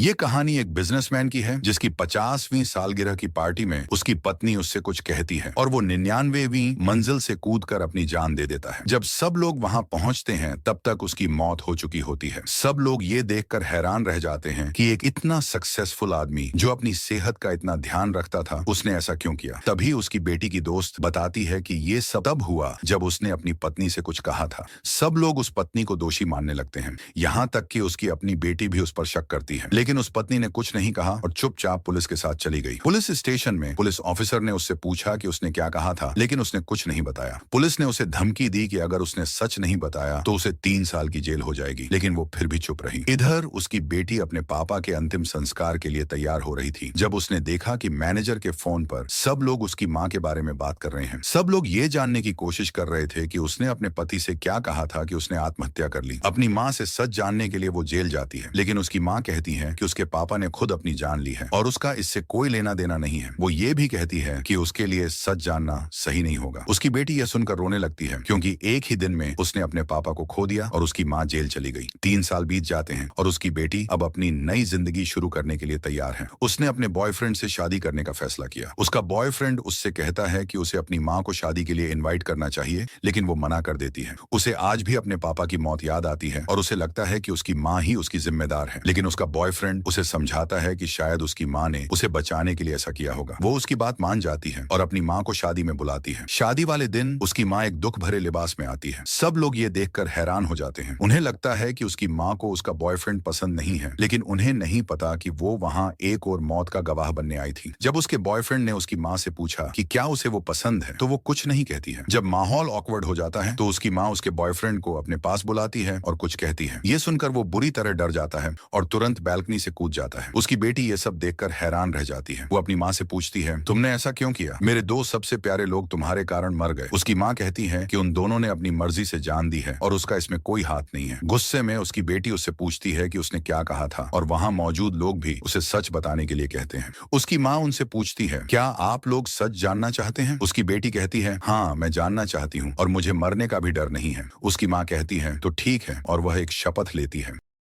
ये कहानी एक बिजनेसमैन की है जिसकी 50वीं सालगिरह की पार्टी में उसकी पत्नी उससे कुछ कहती है और वो 99वीं मंजिल से कूदकर अपनी जान दे देता है। जब सब लोग वहां पहुंचते हैं तब तक उसकी मौत हो चुकी होती है। सब लोग ये देखकर हैरान रह जाते हैं कि एक इतना सक्सेसफुल आदमी जो अपनी सेहत का इतना ध्यान रखता था, उसने ऐसा क्यों किया। तभी उसकी बेटी की दोस्त बताती है कि ये सब तब हुआ जब उसने अपनी पत्नी से कुछ कहा था। सब लोग उस पत्नी को दोषी मानने लगते हैं, यहाँ तक कि उसकी अपनी बेटी भी उस पर शक करती है। लेकिन उस पत्नी ने कुछ नहीं कहा और चुपचाप पुलिस के साथ चली गई। पुलिस स्टेशन में पुलिस ऑफिसर ने उससे पूछा कि उसने क्या कहा था, लेकिन उसने कुछ नहीं बताया। पुलिस ने उसे धमकी दी कि अगर उसने सच नहीं बताया तो उसे 3 साल की जेल हो जाएगी, लेकिन वो फिर भी चुप रही। इधर उसकी बेटी अपने पापा के अंतिम संस्कार के लिए तैयार हो रही थी जब उसने देखा कि मैनेजर के फोन पर सब लोग उसकी माँ के बारे में बात कर रहे हैं। सब लोग ये जानने की कोशिश कर रहे थे कि उसने अपने पति से क्या कहा था कि उसने आत्महत्या कर ली। अपनी माँ से सच जानने के लिए वो जेल जाती है, लेकिन उसकी माँ कहती है कि उसके पापा ने खुद अपनी जान ली है और उसका इससे कोई लेना देना नहीं है। वो ये भी कहती है कि उसके लिए सच जानना सही नहीं होगा। उसकी बेटी यह सुनकर रोने लगती है क्योंकि एक ही दिन में उसने अपने पापा को खो दिया और उसकी माँ जेल चली गई। 3 साल बीत जाते हैं और उसकी बेटी अब अपनी नई जिंदगी शुरू करने के लिए तैयार है। उसने अपने बॉयफ्रेंड से शादी करने का फैसला किया। उसका बॉयफ्रेंड उससे कहता है कि उसे अपनी माँ को शादी के लिए इन्वाइट करना चाहिए, लेकिन वो मना कर देती है। उसे आज भी अपने पापा की मौत याद आती है और उसे लगता है कि उसकी माँ ही उसकी जिम्मेदार है, लेकिन उसका बॉयफ्रेंड उसे समझाता है कि शायद उसकी माँ ने उसे बचाने के लिए ऐसा किया होगा। वो उसकी बात मान जाती है और अपनी माँ को शादी में बुलाती है। शादी वाले दिन उसकी माँ एक दुख भरे लिबास में आती है। सब लोग ये देखकर हैरान हो जाते हैं। उन्हें लगता है कि उसकी माँ को उसका बॉयफ्रेंड पसंद नहीं है, लेकिन उन्हें नहीं पता कि वो वहाँ एक और मौत का गवाह बनने आई थी। जब उसके बॉयफ्रेंड ने उसकी माँ से पूछा कि क्या उसे वो पसंद है, तो वो कुछ नहीं कहती है। जब माहौल ऑकवर्ड हो जाता है तो उसकी माँ उसके बॉयफ्रेंड को अपने पास बुलाती है और कुछ कहती है। ये सुनकर वो बुरी तरह डर जाता है और तुरंत बैल्कनी से कूद जाता है। उसकी बेटी ये सब देखकर हैरान रह जाती है। वो अपनी माँ से पूछती है, तुमने ऐसा क्यों किया? मेरे 2 सबसे प्यारे लोग तुम्हारे कारण मर गए। उसकी माँ कहती है कि उन दोनों ने अपनी मर्जी से जान दी है और उसका इसमें कोई हाथ नहीं है। गुस्से में उसकी बेटी उससे पूछती है कि उसने क्या कहा था और वहाँ मौजूद लोग भी उसे सच बताने के लिए कहते हैं। उसकी माँ उनसे पूछती है, क्या आप लोग सच जानना चाहते हैं? उसकी बेटी कहती है, हाँ, मैं जानना चाहती हूँ और मुझे मरने का भी डर नहीं है। उसकी माँ कहती है, तो ठीक है, और वह एक शपथ लेती है।